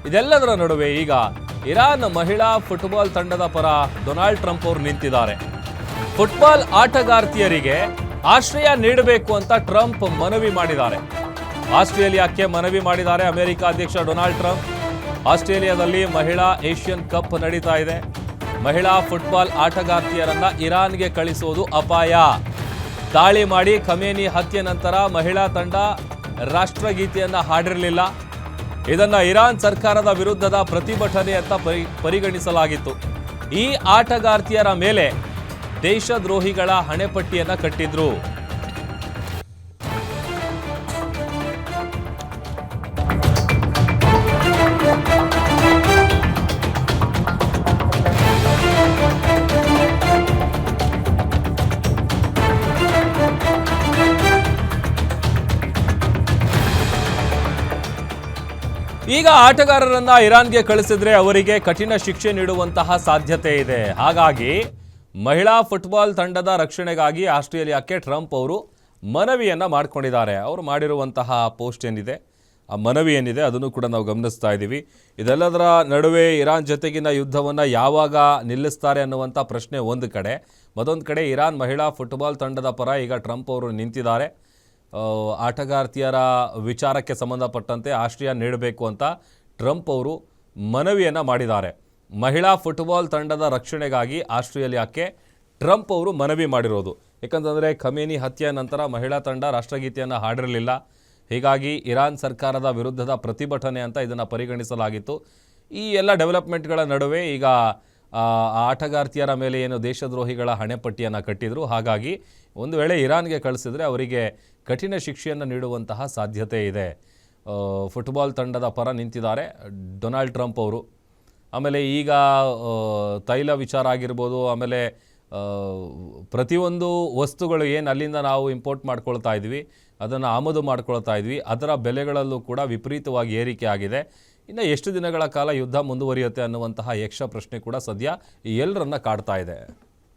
ಇದೆಲ್ಲದರ ನಡುವೆ ಈಗ ಇರಾನ್ ಮಹಿಳಾ ಫುಟ್ಬಾಲ್ ತಂಡದ ಪರ ಡೊನಾಲ್ಡ್ ಟ್ರಂಪ್ ಅವರು ನಿಂತಿದ್ದಾರೆ. ಫುಟ್ಬಾಲ್ ಆಟಗಾರ್ತಿಯರಿಗೆ ಆಶ್ರಯ ನೀಡಬೇಕು ಅಂತ ಟ್ರಂಪ್ ಮನವಿ ಮಾಡಿದ್ದಾರೆ. ಆಸ್ಟ್ರೇಲಿಯಾಕ್ಕೆ ಮನವಿ ಮಾಡಿದ್ದಾರೆ ಅಮೆರಿಕ ಅಧ್ಯಕ್ಷ ಡೊನಾಲ್ಡ್ ಟ್ರಂಪ್. ಆಸ್ಟ್ರೇಲಿಯಾದಲ್ಲಿ ಮಹಿಳಾ ಏಷ್ಯನ್ ಕಪ್ ನಡೀತಾ ಇದೆ. ಮಹಿಳಾ ಫುಟ್ಬಾಲ್ ಆಟಗಾರ್ತಿಯರನ್ನ ಇರಾನ್ಗೆ ಕಳಿಸುವುದು ಅಪಾಯ. ದಾಳಿ ಮಾಡಿ ಖಮೇನಿ ಹತ್ಯೆ ನಂತರ ಮಹಿಳಾ ತಂಡ ರಾಷ್ಟ್ರಗೀತೆಯನ್ನ ಹಾಡಿರಲಿಲ್ಲ. ಇದನ್ನ ಇರಾನ್ ಸರ್ಕಾರದ ವಿರುದ್ಧದ ಪ್ರತಿಭಟನೆ ಅಂತ ಪರಿಗಣಿಸಲಾಗಿತ್ತು. ಈ ಆಟಗಾರ್ತಿಯರ ಮೇಲೆ ದೇಶದ್ರೋಹಿಗಳ ಹಣೆಪಟ್ಟಿಯನ್ನ ಕಟ್ಟಿದ್ರು. ಈಗ ಆಟಗಾರರನ್ನ ಇರಾನ್ಗೆ ಕಳಿಸಿದ್ರೆ ಅವರಿಗೆ ಕಠಿಣ ಶಿಕ್ಷೆ ನೀಡುವಂತಹ ಸಾಧ್ಯತೆ ಇದೆ. ಹಾಗಾಗಿ ಮಹಿಳಾ ಫುಟ್ಬಾಲ್ ತಂಡದ ರಕ್ಷಣೆಗಾಗಿ ಆಸ್ಟ್ರೇಲಿಯಾಕ್ಕೆ ಟ್ರಂಪ್ ಅವರು ಮನವಿಯನ್ನ ಮಾಡಿಕೊಂಡಿದ್ದಾರೆ. ಅವರು ಮಾಡಿರುವಂತಹ ಪೋಸ್ಟ್ ಏನಿದೆ, ಆ ಮನವಿ ಏನಿದೆ ಅದನ್ನು ಕೂಡ ನಾವು ಗಮನಿಸ್ತಾ ಇದ್ದೀವಿ. ಇದೆಲ್ಲದರ ನಡುವೆ ಇರಾನ್ ಜೊತೆಗಿನ ಯುದ್ಧವನ್ನು ಯಾವಾಗ ನಿಲ್ಲಿಸ್ತಾರೆ ಅನ್ನುವಂಥ ಪ್ರಶ್ನೆ ಒಂದು ಕಡೆ, ಮತ್ತೊಂದು ಕಡೆ ಇರಾನ್ ಮಹಿಳಾ ಫುಟ್ಬಾಲ್ ತಂಡದ ಪರ ಈಗ ಟ್ರಂಪ್ ಅವರು ನಿಂತಿದ್ದಾರೆ. ಆಟಗಾರ್ತಿಯರ ವಿಚಾರಕ್ಕೆ ಸಂಬಂಧಪಟ್ಟಂತೆ ಆಶ್ರಯ ನೀಡಬೇಕು ಅಂತ ಟ್ರಂಪ್ ಅವರು ಮನವಿಯನ್ನು ಮಾಡಿದ್ದಾರೆ. ಮಹಿಳಾ ಫುಟ್ಬಾಲ್ ತಂಡದ ರಕ್ಷಣೆಗಾಗಿ ಆಸ್ಟ್ರೇಲಿಯಾಕ್ಕೆ ಟ್ರಂಪ್ ಅವರು ಮನವಿ ಮಾಡಿರೋದು. ಏಕೆಂತಂದರೆ ಖಮೇನಿ ಹತ್ಯೆ ನಂತರ ಮಹಿಳಾ ತಂಡ ರಾಷ್ಟ್ರಗೀತೆಯನ್ನು ಹಾಡಿರಲಿಲ್ಲ. ಹೀಗಾಗಿ ಇರಾನ್ ಸರ್ಕಾರದ ವಿರುದ್ಧದ ಪ್ರತಿಭಟನೆ ಅಂತ ಇದನ್ನು ಪರಿಗಣಿಸಲಾಗಿತ್ತು. ಈ ಎಲ್ಲ ಡೆವಲಪ್ಮೆಂಟ್ಗಳ ನಡುವೆ ಈಗ ಆಟಗಾರ್ತಿಯರ ಮೇಲೆ ಏನು ದೇಶದ್ರೋಹಿಗಳ ಹಣೆಪಟ್ಟಿಯನ್ನು ಕಟ್ಟಿದ್ರು. ಹಾಗಾಗಿ ಒಂದು ವೇಳೆ ಇರಾನ್ಗೆ ಕಳಿಸಿದರೆ ಅವರಿಗೆ ಕಠಿಣ ಶಿಕ್ಷೆಯನ್ನು ನೀಡುವಂತಹ ಸಾಧ್ಯತೆ ಇದೆ. ಫುಟ್ಬಾಲ್ ತಂಡದ ಪರ ನಿಂತಿದ್ದಾರೆ ಡೊನಾಲ್ಡ್ ಟ್ರಂಪ್ ಅವರು. ಆಮೇಲೆ ಈಗ ತೈಲ ವಿಚಾರ ಆಗಿರ್ಬೋದು, ಆಮೇಲೆ ಪ್ರತಿಯೊಂದು ವಸ್ತುಗಳು ಏನು ಅಲ್ಲಿಂದ ನಾವು ಇಂಪೋರ್ಟ್ ಮಾಡ್ಕೊಳ್ತಾ ಇದ್ವಿ, ಅದನ್ನು ಆಮದು ಮಾಡ್ಕೊಳ್ತಾ ಇದ್ವಿ, ಅದರ ಬೆಲೆಗಳಲ್ಲೂ ಕೂಡ ವಿಪರೀತವಾಗಿ ಏರಿಕೆ ಆಗಿದೆ. ಇನ್ನು ಎಷ್ಟು ದಿನಗಳ ಕಾಲ ಯುದ್ಧ ಮುಂದುವರಿಯುತ್ತೆ ಅನ್ನುವಂತಹ ಯಕ್ಷ ಪ್ರಶ್ನೆ ಕೂಡ ಸದ್ಯ ಎಲ್ಲರನ್ನ ಕಾಡ್ತಾ ಇದೆ.